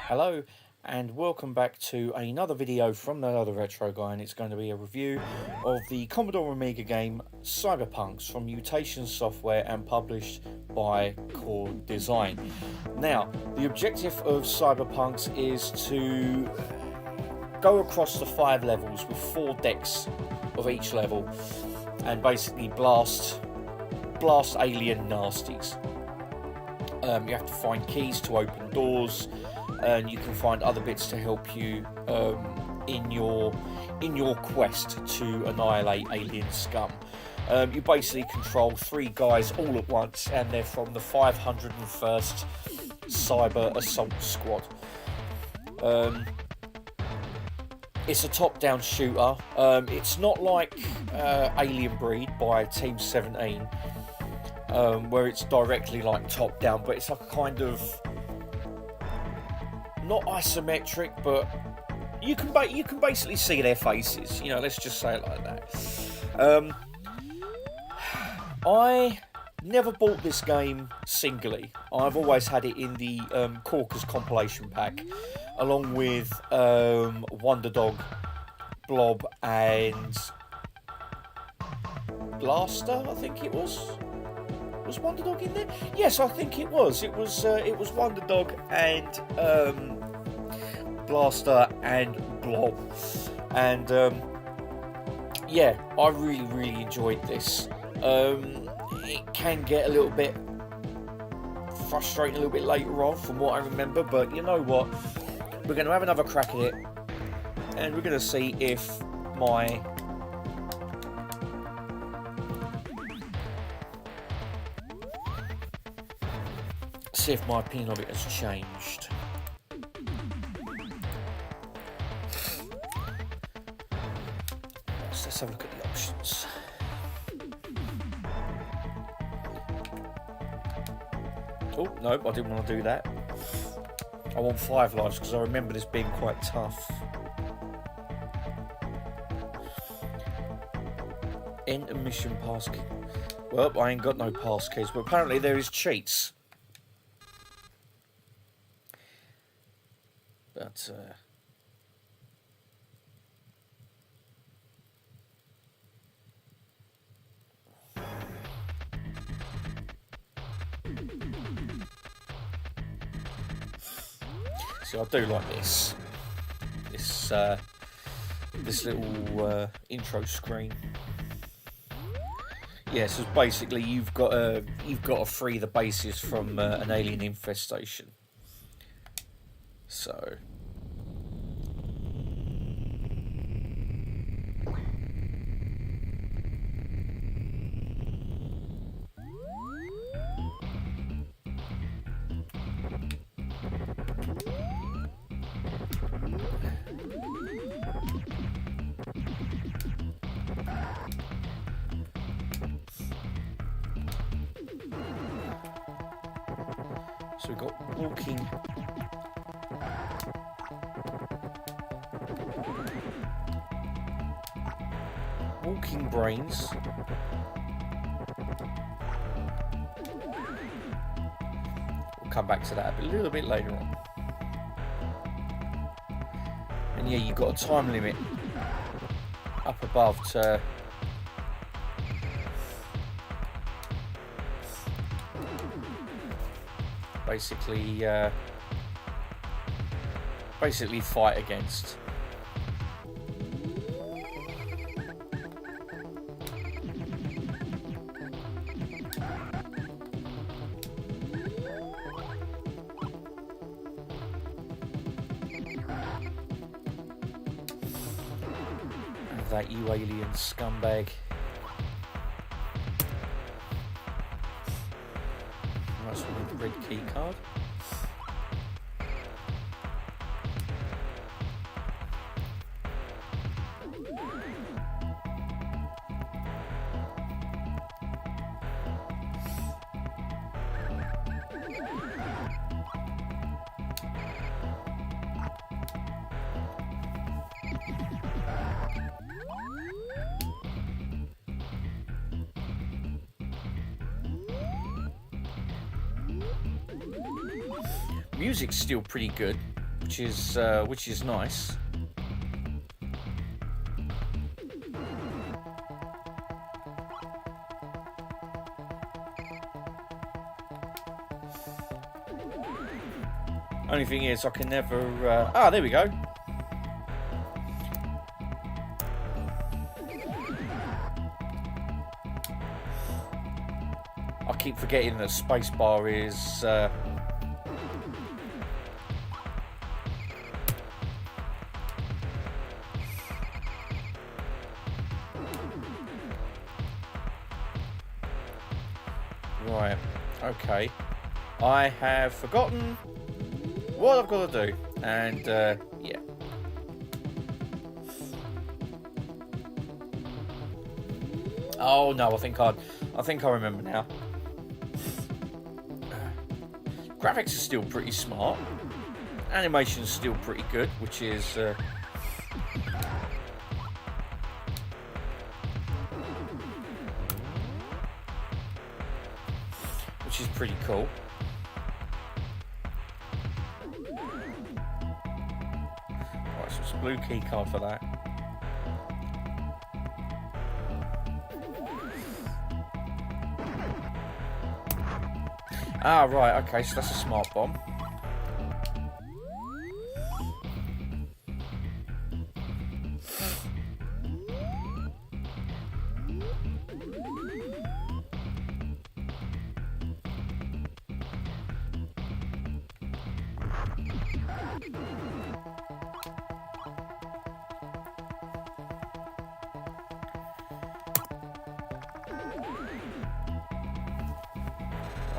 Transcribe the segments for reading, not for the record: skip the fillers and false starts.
Hello and welcome back to another video from another retro guy, and it's going to be a review of the Commodore Amiga game Cyberpunks from Mutation Software and published by Core Design. Now, the objective of Cyberpunks is to go across the 5 levels with 4 decks of each level and basically blast alien nasties. You have to find keys to open doors, and you can find other bits to help you in your quest to annihilate alien scum. You basically control 3 guys all at once, and they're from the 501st Cyber Assault Squad. It's a top-down shooter. It's not like Alien Breed by Team 17, where it's directly like top-down, but it's like a kind of not isometric, but you can basically see their faces. You know, let's just say it like that. I never bought this game singly. I've always had it in the Corkers compilation pack, along with Wonder Dog, Blob, and Blaster. I think it was. Was Wonder Dog in there? Yes, I think it was. It was Wonder Dog and Blaster and Blob, and yeah, I really enjoyed this. It can get a little bit frustrating a little bit later on from what I remember, but you know what, we're going to have another crack at it and we're going to see if my opinion of it has changed. Let's have a look at the options. Oh, nope, I didn't want to do that. I want 5 lives because I remember this being quite tough. Enter mission passkey. Well, I ain't got no passkeys, but apparently there is cheats. But so I do like this little intro screen. Yeah, so basically you've got to free the bases from an alien infestation. So we've got walking brains. We'll come back to that a little bit later on. And yeah, you've got a time limit up above to basically fight against. That you alien scumbag. That's one with the red key card. Music's still pretty good. which is nice. Only thing is, I can never. There we go. I keep forgetting that spacebar is. Right. Okay. I have forgotten what I've got to do, and yeah. Oh no, I think I remember now. Graphics are still pretty smart. Animation's still pretty good, which is pretty cool. Right, so it's a blue key card for that. Ah, right, okay, so that's a smart bomb.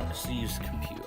Let's use the computer.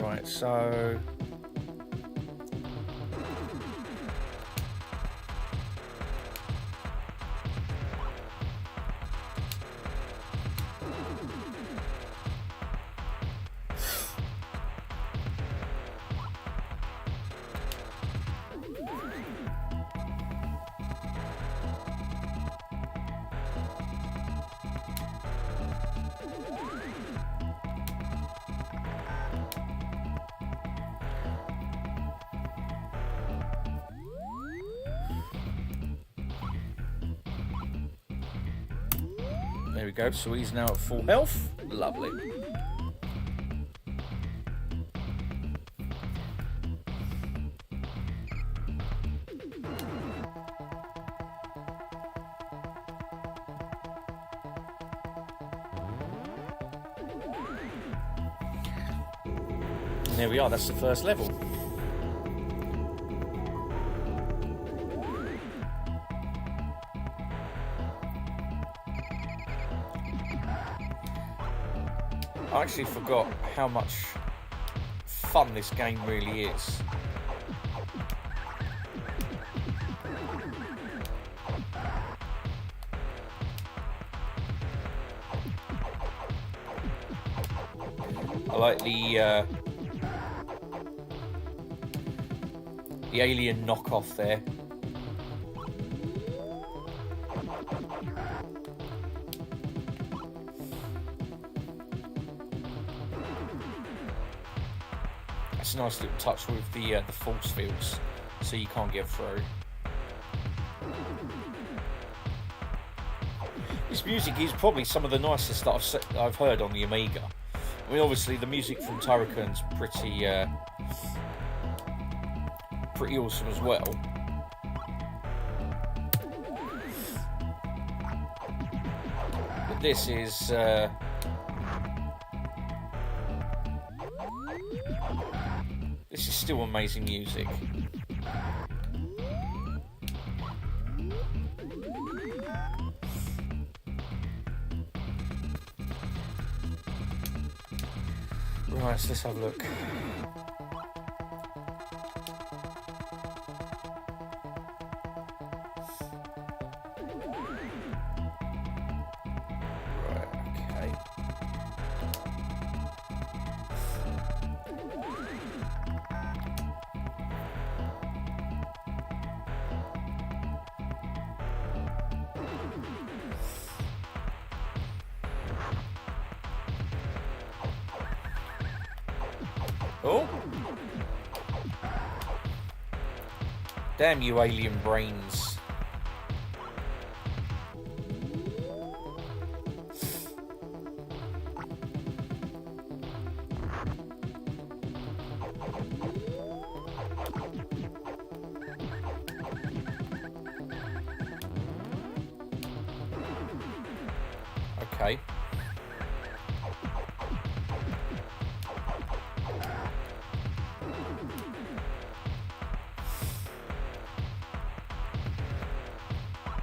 Right, so there we go, so he's now at full health. Lovely. And there we are, that's the first level. I actually forgot how much fun this game really is. I like the alien knockoff there. It's a nice little touch with the force fields, so you can't get through. This music is probably some of the nicest that I've heard on the Amiga. I mean, obviously the music from Turrican's pretty awesome as well. But this is still amazing music. Right, so let's have a look. Right, okay. Oh! Damn you, alien brains. Okay.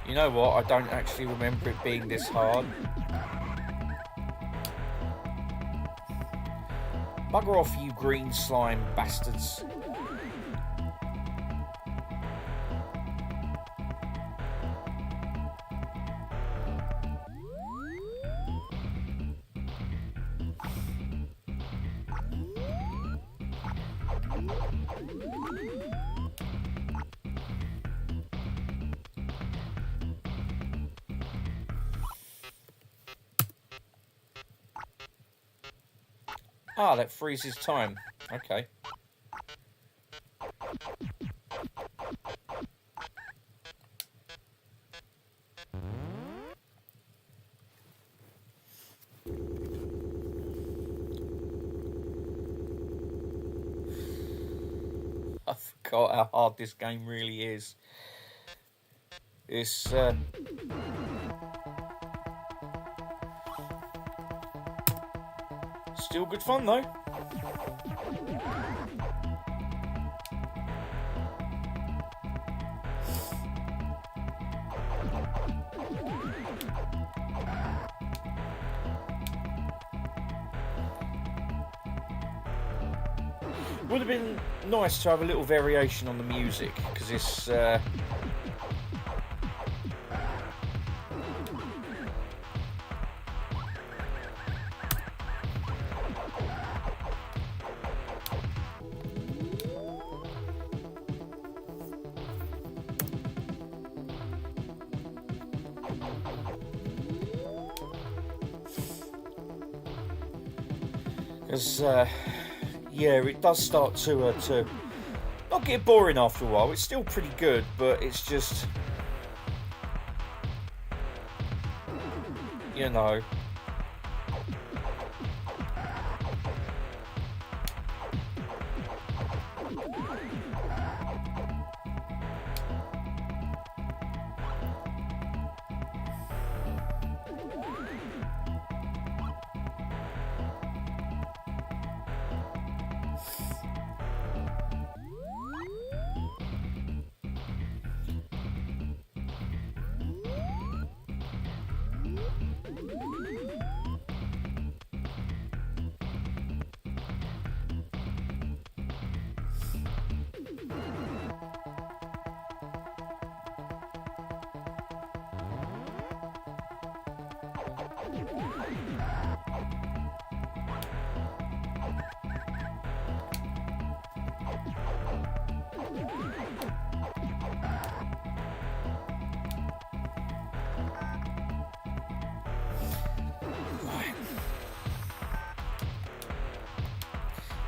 You know what? I don't actually remember it being this hard. Bugger off, you green slime bastards. Ah, that freezes time. Okay. I forgot how hard this game really is. It's still good fun though. Would have been nice to have a little variation on the music, because it's yeah, it does start to not get boring after a while. It's still pretty good, but it's just, you know.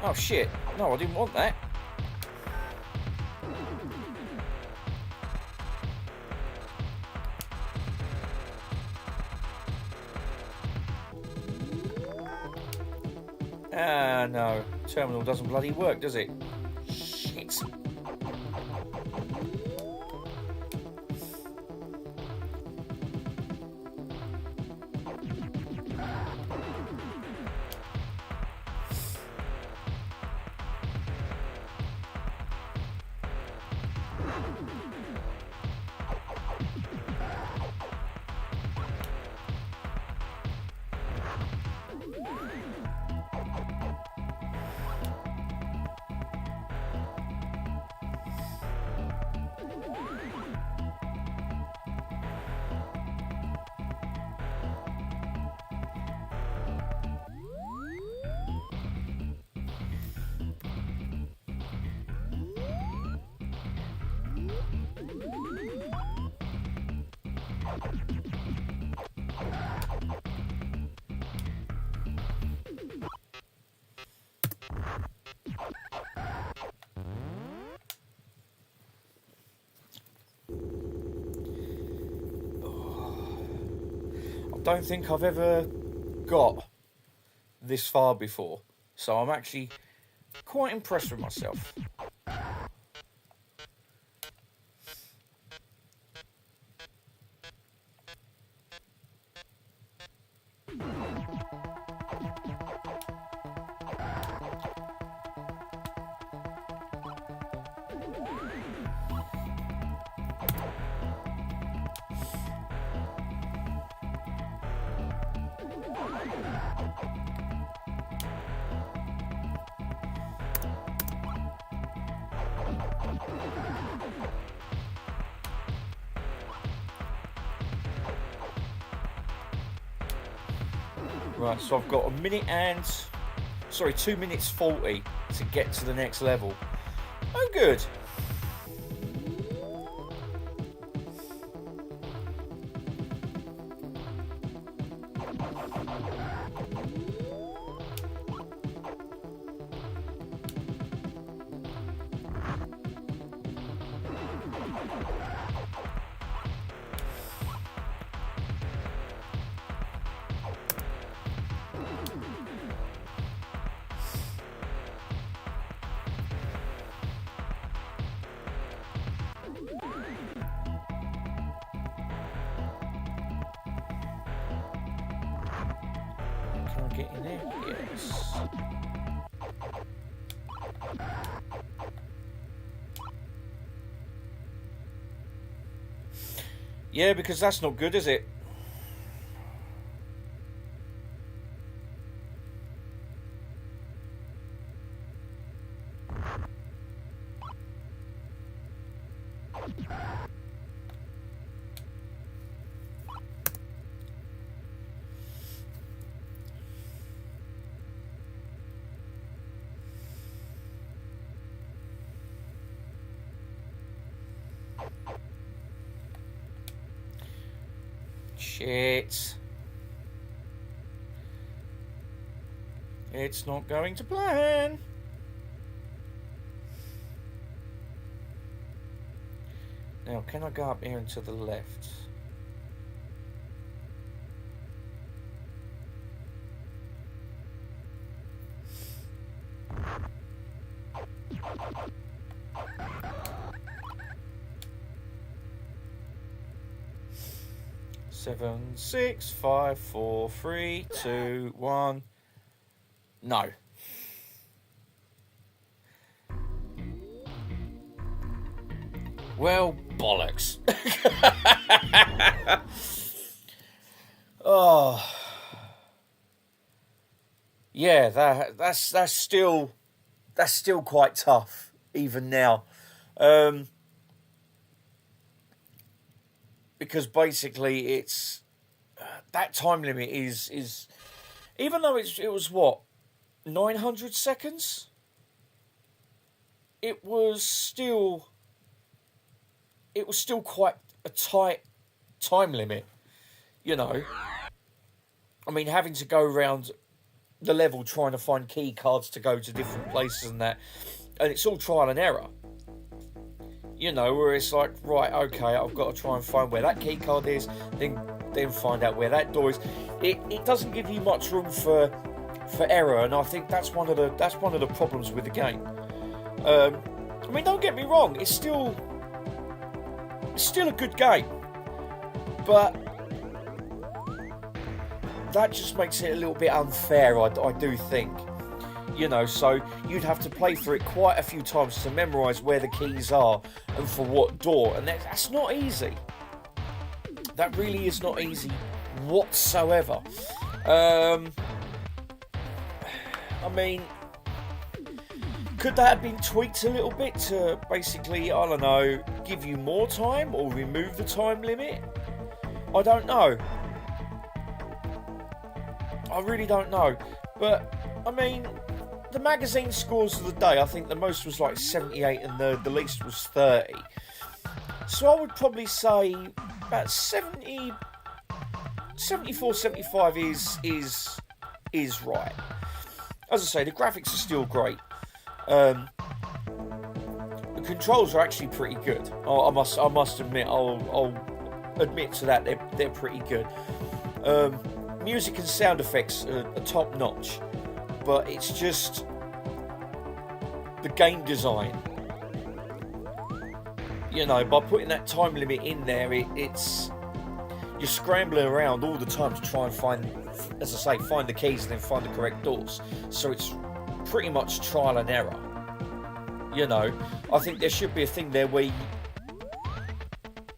Oh shit, no, I didn't want that. Ah, no, terminal doesn't bloody work, does it? Shit. don't think I've ever got this far before. So I'm actually quite impressed with myself. Right, so I've got 2 minutes 40 to get to the next level. Oh, good. Can I get in there? Yes. Yeah, because that's not good, is it? Shit. It's not going to plan. Now, can I go up here and to the left? Seven, 6, 5, 4, 3, 2, 1. No. Well, bollocks. Oh. Yeah, that's still quite tough even now. Because basically it's that time limit is even though it was what 900 seconds, it was still quite a tight time limit, you know. I mean, having to go around the level trying to find key cards to go to different places and that, and it's all trial and error. You know, where it's like, right, okay, I've got to try and find where that key card is, then find out where that door is. It doesn't give you much room for error, and I think that's one of the problems with the game. I mean, don't get me wrong, it's still a good game, but that just makes it a little bit unfair, I do think. You know, so you'd have to play through it quite a few times to memorise where the keys are and for what door, and that's not easy. That really is not easy whatsoever. I mean, could that have been tweaked a little bit to basically, I don't know, give you more time or remove the time limit? I don't know. I really don't know. But, I mean, the magazine scores of the day, I think the most was like 78 and the least was 30. So I would probably say about 70, 74, 75 is right. As I say, the graphics are still great. The controls are actually pretty good. I must admit, I'll admit to that, they're pretty good. Music and sound effects are top notch, but it's just the game design. You know, by putting that time limit in there, it's you're scrambling around all the time to try and find, as I say, find the keys and then find the correct doors. So it's pretty much trial and error. You know, I think there should be a thing there where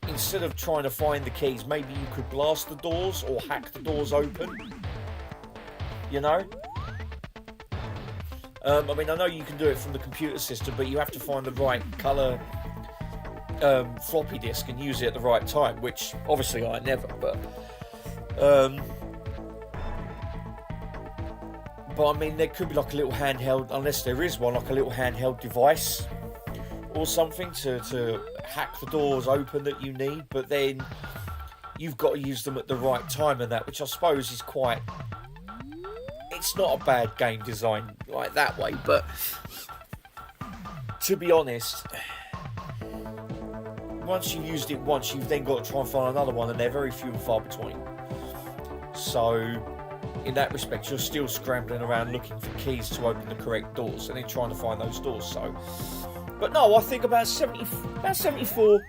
instead of trying to find the keys, maybe you could blast the doors or hack the doors open. You know? I mean, I know you can do it from the computer system, but you have to find the right colour floppy disk and use it at the right time, which obviously I never, but I mean, there could be like a little handheld, unless there is one, like a little handheld device or something to hack the doors open that you need, but then you've got to use them at the right time and that, which I suppose is quite, it's not a bad game design like that way, but to be honest, once you've used it once, you've then got to try and find another one, and they're very few and far between. So in that respect, you're still scrambling around looking for keys to open the correct doors and then trying to find those doors. So, but no, I think about 74,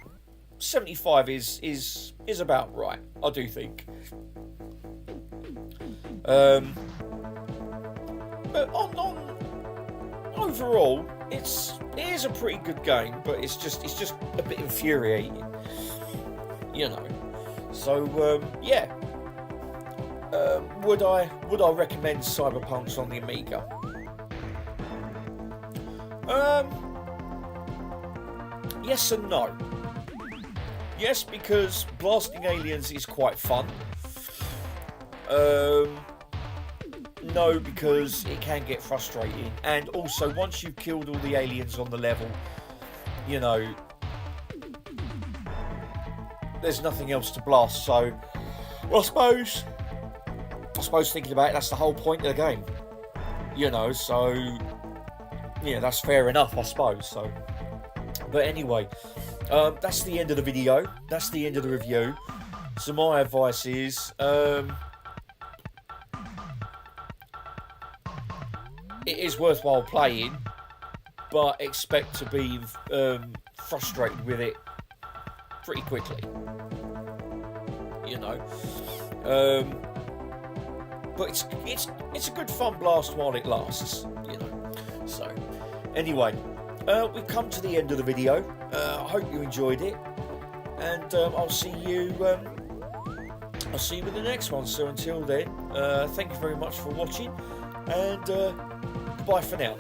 75 is about right. I do think. But on overall, it is a pretty good game, but it's just a bit infuriating, you know. So yeah. Would I recommend Cyberpunks on the Amiga? Yes and no. Yes, because blasting aliens is quite fun. No, because it can get frustrating, and also once you've killed all the aliens on the level, you know, there's nothing else to blast. So, well, I suppose thinking about it, that's the whole point of the game, you know. So yeah, that's fair enough, I suppose. So, but anyway, that's the end of the video. That's the end of the review. So my advice is, it is worthwhile playing, but expect to be frustrated with it pretty quickly, you know. But it's a good fun blast while it lasts, you know. So anyway, we've come to the end of the video. I hope you enjoyed it, and I'll see you in the next one. So until then, thank you very much for watching, and goodbye for now.